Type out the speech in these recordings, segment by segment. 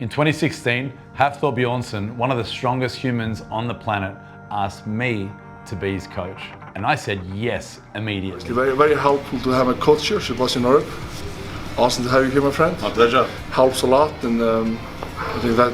In 2016, Hafthor Björnsson, one of the strongest humans on the planet, asked me to be his coach. And I said yes immediately. It's very, very helpful to have a coach here, Sebastian Oreb. Awesome to have you here, my friend. My pleasure. Helps a lot, and I think that,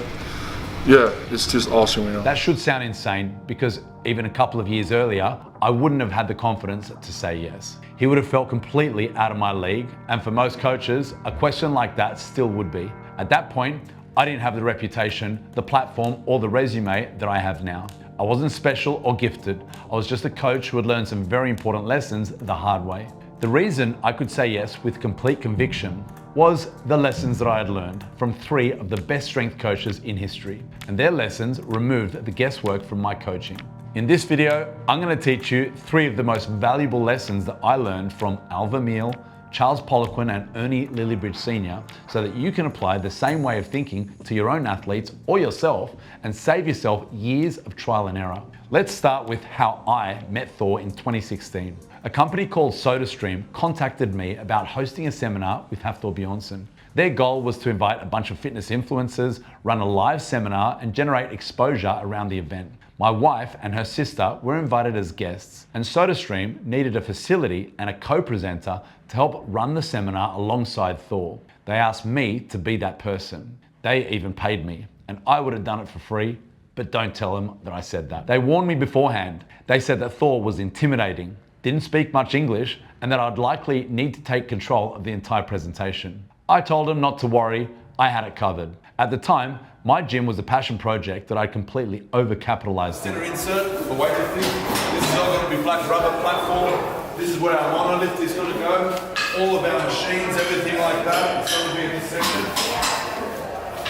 yeah, it's just awesome, you know. That should sound insane, because even a couple of years earlier, I wouldn't have had the confidence to say yes. He would have felt completely out of my league, and for most coaches, a question like that still would be. At that point, I didn't have the reputation, the platform, or the resume that I have now. I wasn't special or gifted. I was just a coach who had learned some very important lessons the hard way. The reason I could say yes with complete conviction was the lessons that I had learned from 3 of the best strength coaches in history, and their lessons removed the guesswork from my coaching. In this video, I'm going to teach you 3 of the most valuable lessons that I learned from Vermeil, Charles Poliquin, and Ernie Lilliebridge Sr, so that you can apply the same way of thinking to your own athletes or yourself and save yourself years of trial and error. Let's start with how I met Thor in 2016. A company called SodaStream contacted me about hosting a seminar with Hafthor Björnsson. Their goal was to invite a bunch of fitness influencers, run a live seminar, and generate exposure around the event. My wife and her sister were invited as guests, and SodaStream needed a facility and a co-presenter to help run the seminar alongside Thor. They asked me to be that person. They even paid me, and I would have done it for free, but don't tell them that I said that. They warned me beforehand. They said that Thor was intimidating, didn't speak much English, and that I'd likely need to take control of the entire presentation. I told them not to worry, I had it covered. At the time, my gym was a passion project that I completely overcapitalized in. Center insert for weightlifting. This is all going to be black rubber platform. This is where our monolift is going to go. All of our machines, everything like that. It's going to be in this section.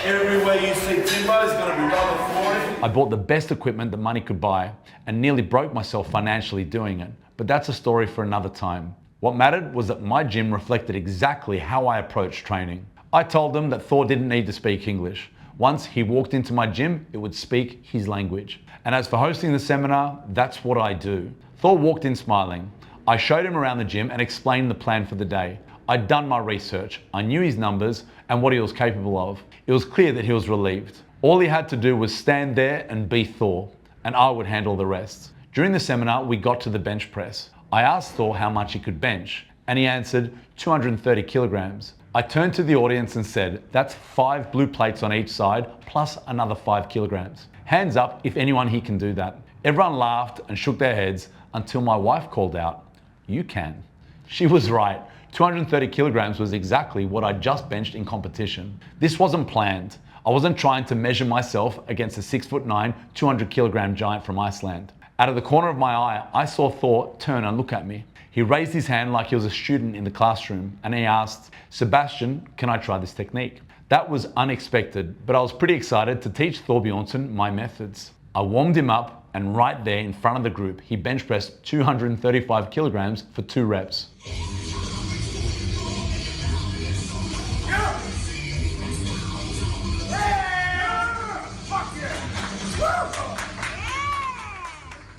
Everywhere you see timber is going to be rubber flooring. I bought the best equipment that money could buy and nearly broke myself financially doing it. But that's a story for another time. What mattered was that my gym reflected exactly how I approached training. I told them that Thor didn't need to speak English. Once he walked into my gym, it would speak his language. And as for hosting the seminar, that's what I do. Thor walked in smiling. I showed him around the gym and explained the plan for the day. I'd done my research. I knew his numbers and what he was capable of. It was clear that he was relieved. All he had to do was stand there and be Thor, and I would handle the rest. During the seminar, we got to the bench press. I asked Thor how much he could bench, and he answered 230 kilograms. I turned to the audience and said, that's 5 blue plates on each side, plus another 5 kilograms. Hands up if anyone here can do that. Everyone laughed and shook their heads until my wife called out, you can. She was right. 230 kilograms was exactly what I just benched in competition. This wasn't planned. I wasn't trying to measure myself against a 6'9", 200 kilogram giant from Iceland. Out of the corner of my eye, I saw Thor turn and look at me. He raised his hand like he was a student in the classroom, and he asked, Sebastian, can I try this technique? That was unexpected, but I was pretty excited to teach Thor Björnsson my methods. I warmed him up, and right there in front of the group, he bench pressed 235 kilograms for 2 reps.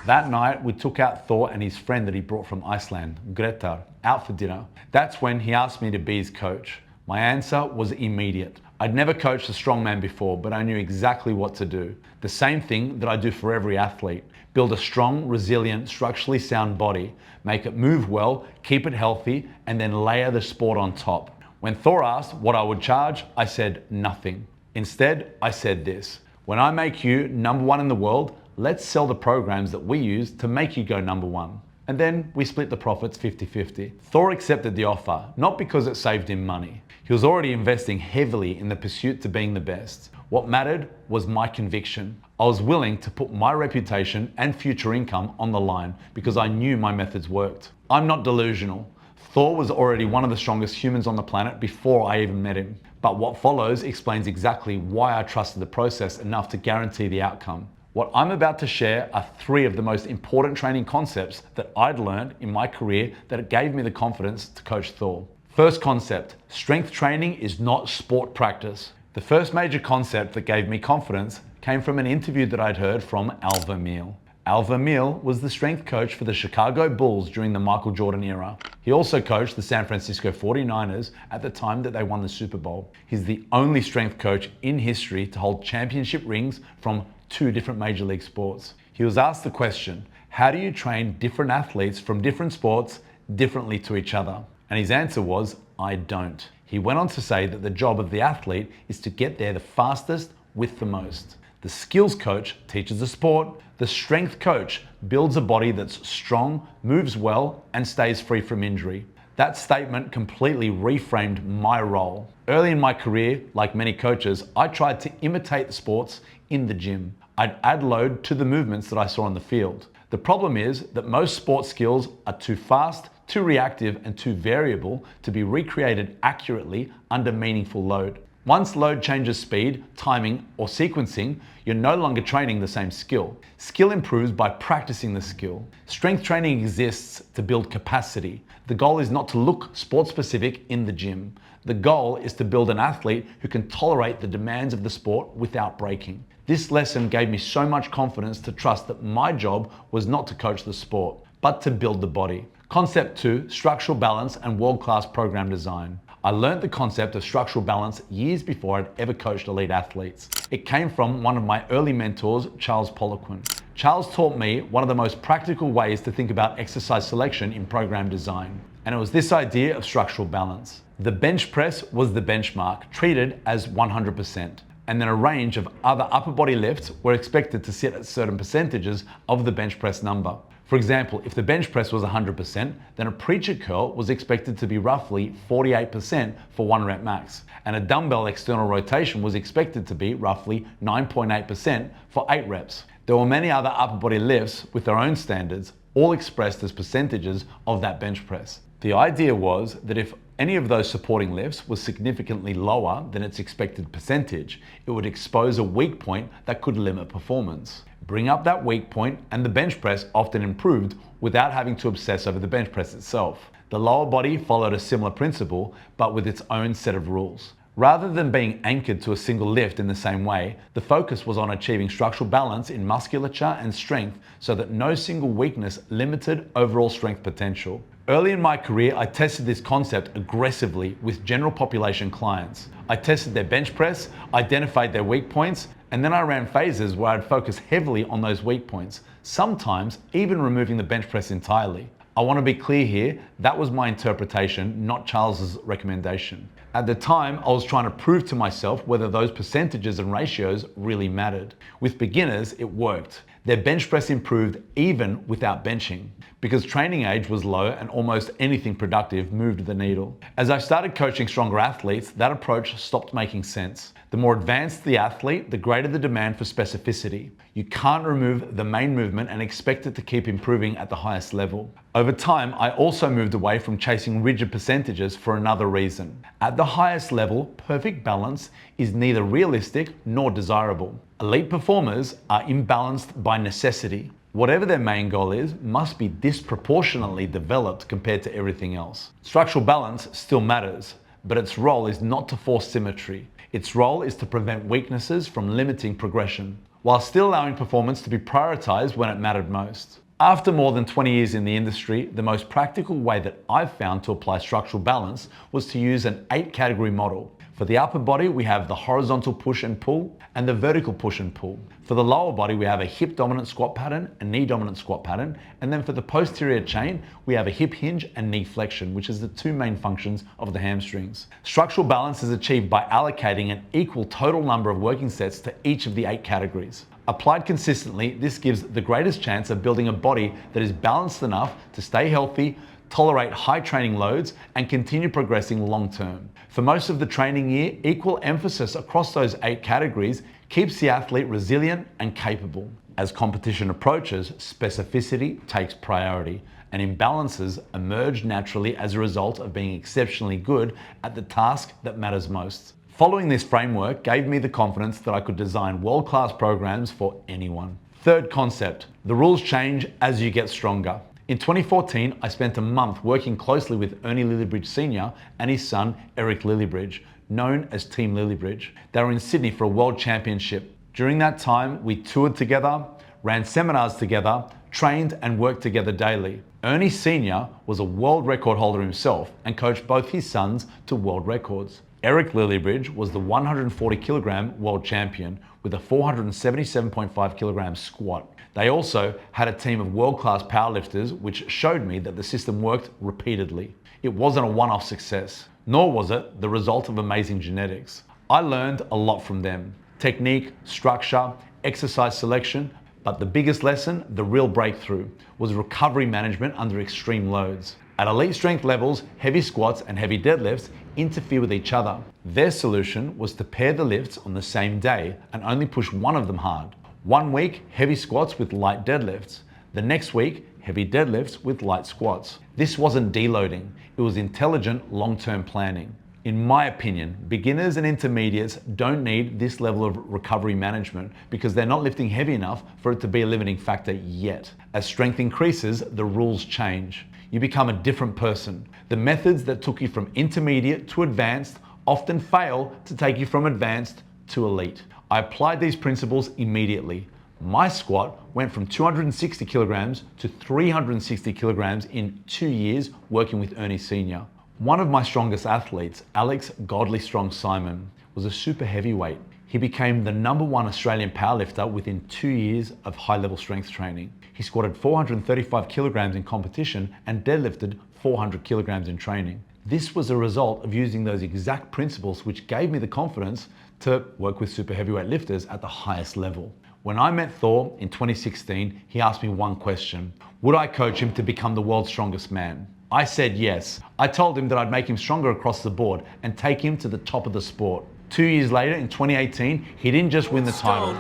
That night, we took out Thor and his friend that he brought from Iceland, Grettir, out for dinner. That's when he asked me to be his coach. My answer was immediate. I'd never coached a strongman before, but I knew exactly what to do. The same thing that I do for every athlete. Build a strong, resilient, structurally sound body, make it move well, keep it healthy, and then layer the sport on top. When Thor asked what I would charge, I said nothing. Instead, I said this: when I make you #1 in the world, let's sell the programs that we use to make you go #1. And then we split the profits 50-50. Thor accepted the offer, not because it saved him money. He was already investing heavily in the pursuit to being the best. What mattered was my conviction. I was willing to put my reputation and future income on the line because I knew my methods worked. I'm not delusional. Thor was already one of the strongest humans on the planet before I even met him. But what follows explains exactly why I trusted the process enough to guarantee the outcome. What I'm about to share are 3 of the most important training concepts that I'd learned in my career that gave me the confidence to coach Thor. First concept, strength training is not sport practice. The first major concept that gave me confidence came from an interview that I'd heard from Vermeil. Al Vermeil was the strength coach for the Chicago Bulls during the Michael Jordan era. He also coached the San Francisco 49ers at the time that they won the Super Bowl. He's the only strength coach in history to hold championship rings from 2 different major league sports. He was asked the question, how do you train different athletes from different sports differently to each other? And his answer was, I don't. He went on to say that the job of the athlete is to get there the fastest with the most. The skills coach teaches the sport. The strength coach builds a body that's strong, moves well, and stays free from injury. That statement completely reframed my role. Early in my career, like many coaches, I tried to imitate the sports in the gym. I'd add load to the movements that I saw on the field. The problem is that most sports skills are too fast, too reactive, and too variable to be recreated accurately under meaningful load. Once load changes speed, timing, or sequencing, you're no longer training the same skill. Skill improves by practicing the skill. Strength training exists to build capacity. The goal is not to look sport-specific in the gym. The goal is to build an athlete who can tolerate the demands of the sport without breaking. This lesson gave me so much confidence to trust that my job was not to coach the sport, but to build the body. Concept 2, structural balance and world-class program design. I learned the concept of structural balance years before I'd ever coached elite athletes. It came from one of my early mentors, Charles Poliquin. Charles taught me one of the most practical ways to think about exercise selection in program design. And it was this idea of structural balance. The bench press was the benchmark, treated as 100%. And then a range of other upper body lifts were expected to sit at certain percentages of the bench press number. For example, if the bench press was 100%, then a preacher curl was expected to be roughly 48% for 1 rep max, and a dumbbell external rotation was expected to be roughly 9.8% for 8 reps. There were many other upper body lifts with their own standards, all expressed as percentages of that bench press. The idea was that if any of those supporting lifts was significantly lower than its expected percentage, it would expose a weak point that could limit performance. Bring up that weak point and the bench press often improved without having to obsess over the bench press itself. The lower body followed a similar principle, but with its own set of rules. Rather than being anchored to a single lift in the same way, the focus was on achieving structural balance in musculature and strength so that no single weakness limited overall strength potential. Early in my career, I tested this concept aggressively with general population clients. I tested their bench press, identified their weak points, and then I ran phases where I'd focus heavily on those weak points, sometimes even removing the bench press entirely. I want to be clear here, that was my interpretation, not Charles's recommendation. At the time, I was trying to prove to myself whether those percentages and ratios really mattered. With beginners, it worked. Their bench press improved even without benching, because training age was low and almost anything productive moved the needle. As I started coaching stronger athletes, that approach stopped making sense. The more advanced the athlete, the greater the demand for specificity. You can't remove the main movement and expect it to keep improving at the highest level. Over time, I also moved away from chasing rigid percentages for another reason. At the highest level, perfect balance is neither realistic nor desirable. Elite performers are imbalanced by necessity. Whatever their main goal is, must be disproportionately developed compared to everything else. Structural balance still matters, but its role is not to force symmetry. Its role is to prevent weaknesses from limiting progression, while still allowing performance to be prioritized when it mattered most. After more than 20 years in the industry, the most practical way that I've found to apply structural balance was to use an 8-category model. For the upper body, we have the horizontal push and pull and the vertical push and pull. For the lower body, we have a hip dominant squat pattern, a knee dominant squat pattern, and then for the posterior chain, we have a hip hinge and knee flexion, which is the 2 main functions of the hamstrings. Structural balance is achieved by allocating an equal total number of working sets to each of the 8 categories. Applied consistently, this gives the greatest chance of building a body that is balanced enough to stay healthy, tolerate high training loads, and continue progressing long term. For most of the training year, equal emphasis across those 8 categories keeps the athlete resilient and capable. As competition approaches, specificity takes priority, and imbalances emerge naturally as a result of being exceptionally good at the task that matters most. Following this framework gave me the confidence that I could design world-class programs for anyone. Third concept, the rules change as you get stronger. In 2014, I spent a month working closely with Ernie Lilliebridge Sr and his son, Eric Lilliebridge, known as Team Lilliebridge. They were in Sydney for a world championship. During that time, we toured together, ran seminars together, trained and worked together daily. Ernie Sr was a world record holder himself and coached both his sons to world records. Ernie Lilliebridge was the 140 kilogram world champion with a 477.5 kilogram squat. They also had a team of world-class powerlifters, which showed me that the system worked repeatedly. It wasn't a one-off success, nor was it the result of amazing genetics. I learned a lot from them: technique, structure, exercise selection, but the biggest lesson, the real breakthrough, was recovery management under extreme loads. At elite strength levels, heavy squats and heavy deadlifts interfere with each other. Their solution was to pair the lifts on the same day and only push one of them hard. One week, heavy squats with light deadlifts. The next week, heavy deadlifts with light squats. This wasn't deloading, it was intelligent long-term planning. In my opinion, beginners and intermediates don't need this level of recovery management because they're not lifting heavy enough for it to be a limiting factor yet. As strength increases, the rules change. You become a different person. The methods that took you from intermediate to advanced often fail to take you from advanced to elite. I applied these principles immediately. My squat went from 260 kilograms to 360 kilograms in 2 years working with Ernie Sr. One of my strongest athletes, Alex Godly Strong Simon, was a super heavyweight. He became the #1 Australian powerlifter within 2 years of high-level strength training. He squatted 435 kilograms in competition and deadlifted 400 kilograms in training. This was a result of using those exact principles which gave me the confidence to work with super heavyweight lifters at the highest level. When I met Thor in 2016, he asked me one question: would I coach him to become the world's strongest man? I said yes. I told him that I'd make him stronger across the board and take him to the top of the sport. 2 years later, in 2018, he didn't just win the title,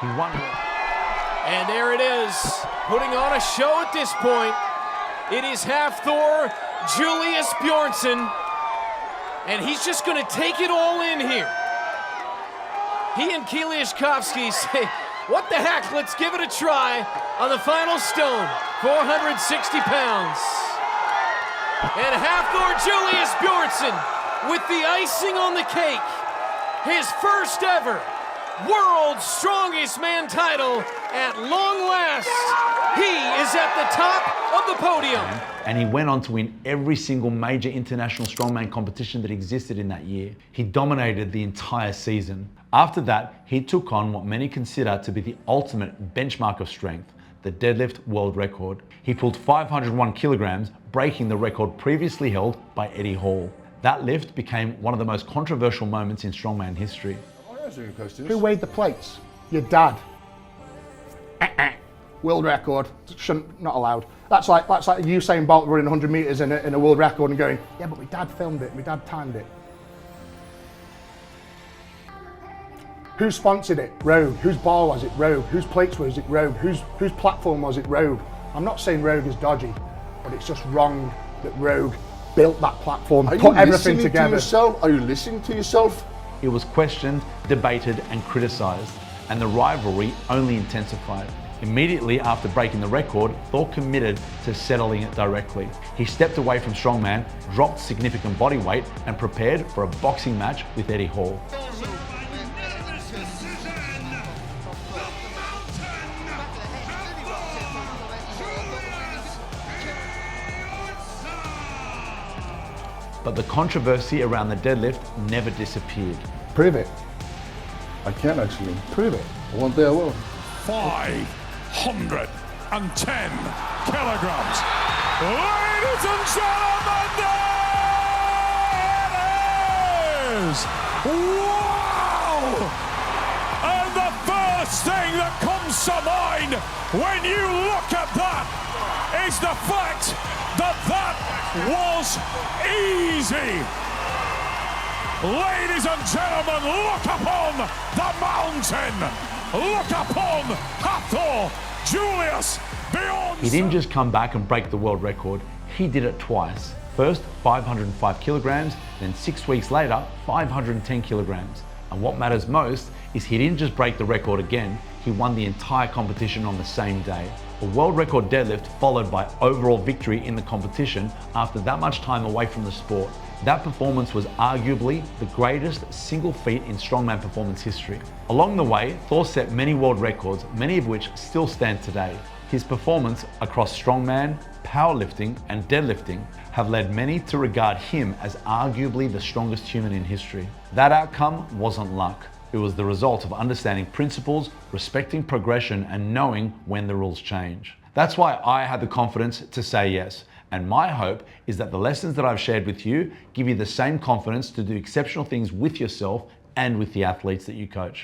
he won it. And there it is, putting on a show at this point. It is Hafthor, Julius Björnsson, and he's just gonna take it all in here. He and Kiliashkovsky say, what the heck, let's give it a try on the final stone, 460 pounds. And Hafthor Julius Björnsson with the icing on the cake. His first ever World's Strongest Man title at long last. He is at the top of the podium. And he went on to win every single major international strongman competition that existed in that year. He dominated the entire season. After that, he took on what many consider to be the ultimate benchmark of strength, the Deadlift World Record. He pulled 501 kilograms, breaking the record previously held by Eddie Hall. That lift became one of the most controversial moments in strongman history. Who weighed the plates? Your dad. World record. Not allowed. That's like Usain Bolt running 100 meters in a world record and going, yeah, but my dad filmed it, my dad timed it. Who sponsored it? Rogue. Whose bar was it? Rogue. Whose plates was it? Rogue. Whose platform was it? Rogue. I'm not saying Rogue is dodgy, but it's just wrong that Rogue built that platform, put everything together. Are you listening to yourself? It was questioned, debated, and criticized, and the rivalry only intensified. Immediately after breaking the record, Thor committed to settling it directly. He stepped away from strongman, dropped significant body weight, and prepared for a boxing match with Eddie Hall. But the controversy around the deadlift never disappeared. Prove it. I can actually. Prove it. One day I will. 510 kilograms. Ladies and gentlemen, there it is! Wow! And the first thing that comes to mind when you look at that is the fact that that was easy. Ladies and gentlemen, look upon the mountain. Look upon Hafthor Julius Björnsson. He didn't just come back and break the world record, he did it twice. First 505 kilograms, then 6 weeks later 510 kilograms. And what matters most is he didn't just break the record again, he won the entire competition on the same day. A world record deadlift followed by overall victory in the competition after that much time away from the sport. That performance was arguably the greatest single feat in strongman performance history. Along the way, Thor set many world records, many of which still stand today. His performance across strongman, powerlifting, and deadlifting have led many to regard him as arguably the strongest human in history. That outcome wasn't luck. It was the result of understanding principles, respecting progression, and knowing when the rules change. That's why I had the confidence to say yes. And my hope is that the lessons that I've shared with you give you the same confidence to do exceptional things with yourself and with the athletes that you coach.